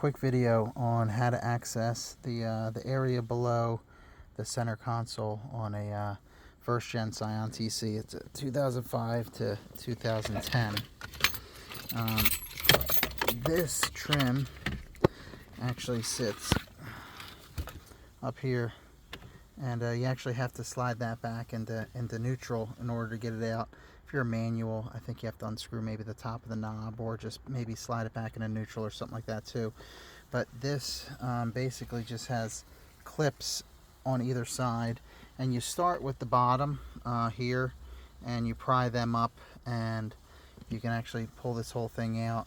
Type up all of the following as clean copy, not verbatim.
quick video on how to access the area below the center console on a first gen Scion TC. It's a 2005 to 2010. This trim actually sits up here, and you actually have to slide that back into neutral in order to get it out. If you're a manual, I think you have to unscrew maybe the top of the knob, or just maybe slide it back into neutral or something like that too. But this basically just has clips on either side, and you start with the bottom here, and you pry them up, and you can actually pull this whole thing out.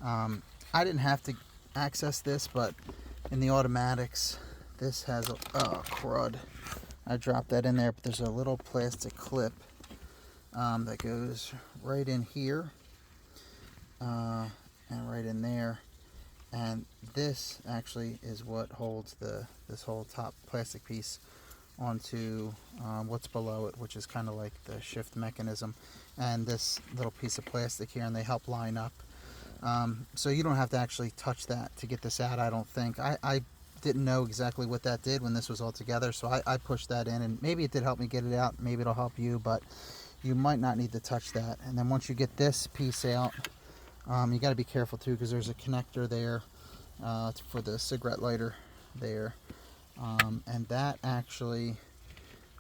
I didn't have to access this, but in the automatics, this has a crud. I dropped that in there, but there's a little plastic clip that goes right in here and right in there, and this actually is what holds this whole top plastic piece onto what's below it, which is kind of like the shift mechanism, and this little piece of plastic here, and they help line up. So you don't have to actually touch that to get this out, I don't think. I didn't know exactly what that did when this was all together, so I pushed that in, and maybe it did help me get it out. Maybe it'll help you, but you might not need to touch that. And then once you get this piece out, you got to be careful too, because there's a connector there for the cigarette lighter there, and that actually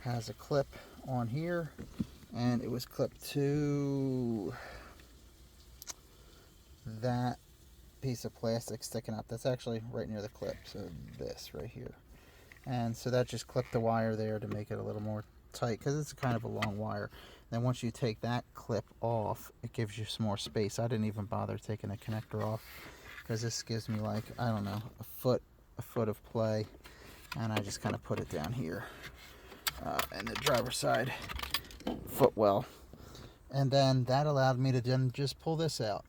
has a clip on here, and it was clipped to that piece of plastic sticking up. That's actually right near the clip, so this right here. And so that just clipped the wire there to make it a little more tight, because it's kind of a long wire. Then once you take that clip off, it gives you some more space. I didn't even bother taking the connector off, because this gives me, like, I don't know, a foot of play, and I just kind of put it down here in the driver's side footwell. And then that allowed me to then just pull this out,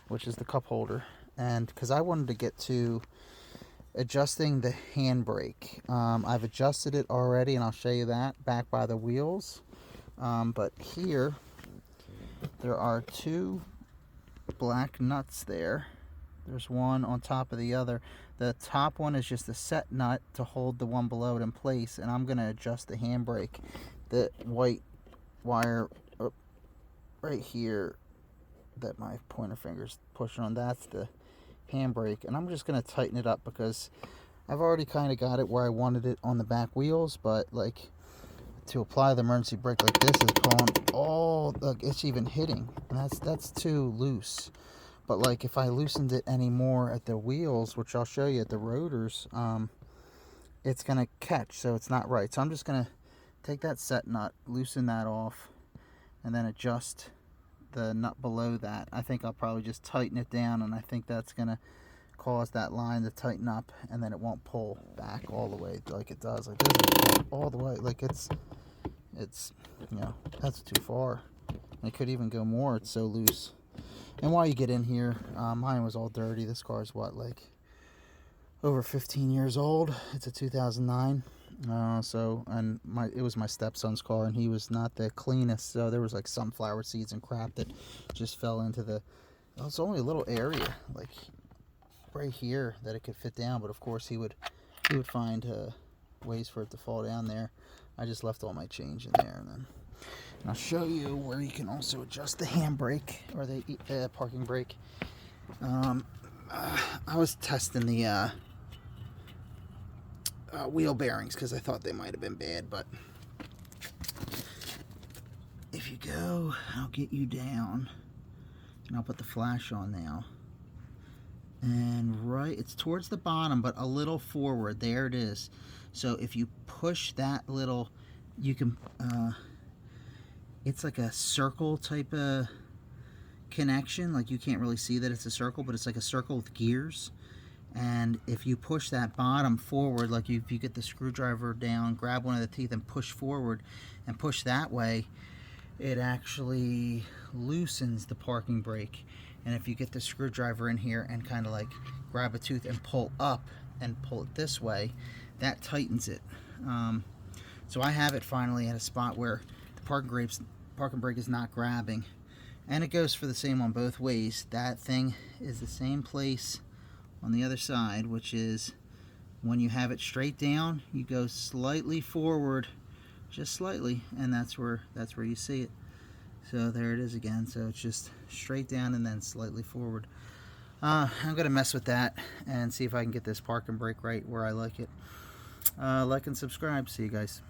which is the cup holder. And because I wanted to get to adjusting the handbrake, I've adjusted it already, and I'll show you that back by the wheels. But here there are two black nuts there. There's one on top of the other. The top one is just a set nut to hold the one below it in place, and I'm going to adjust the handbrake. The white wire right here that my pointer finger's pushing on, that's the handbrake, and I'm just going to tighten it up, because I've already kind of got it where I wanted it on the back wheels, but like to apply the emergency brake, like this is pulling all, look, it's even hitting, and that's too loose. But like if I loosened it any more at the wheels, which I'll show you at the rotors, it's going to catch, so it's not right. So I'm just going to take that set nut, loosen that off, and then adjust the nut below that. I think I'll probably just tighten it down, and I think that's going to cause that line to tighten up, and then it won't pull back all the way like it does. Like this is all the way, like it's you know, that's too far. It could even go more, it's so loose. And while you get in here, mine was all dirty. This car is what, like over 15 years old. It's a 2009. And it was my stepson's car, and he was not the cleanest, so there was like sunflower seeds and crap that just fell into the, it's only a little area like right here that it could fit down, but of course he would find ways for it to fall down there. I just left all my change in there, and I'll show you where you can also adjust the handbrake, or the parking brake. I was testing the wheel bearings, because I thought they might have been bad, but if you go, I'll get you down, and I'll put the flash on now, and right, it's towards the bottom but a little forward, there it is. So if you push that little, you can it's like a circle type of connection, like you can't really see that it's a circle, but it's like a circle with gears. And if you push that bottom forward, like if you get the screwdriver down, grab one of the teeth and push forward and push that way, it actually loosens the parking brake. And if you get the screwdriver in here and kind of like grab a tooth and pull up and pull it this way, that tightens it. So I have it finally at a spot where the parking brake is not grabbing, And it goes for the same on both ways. That thing is the same place on the other side, which is when you have it straight down, you go slightly forward, just slightly, and that's where you see it. So there it is again. So it's just straight down and then slightly forward. I'm gonna mess with that and see if I can get this park and brake right where I like it. Like and subscribe. See you guys.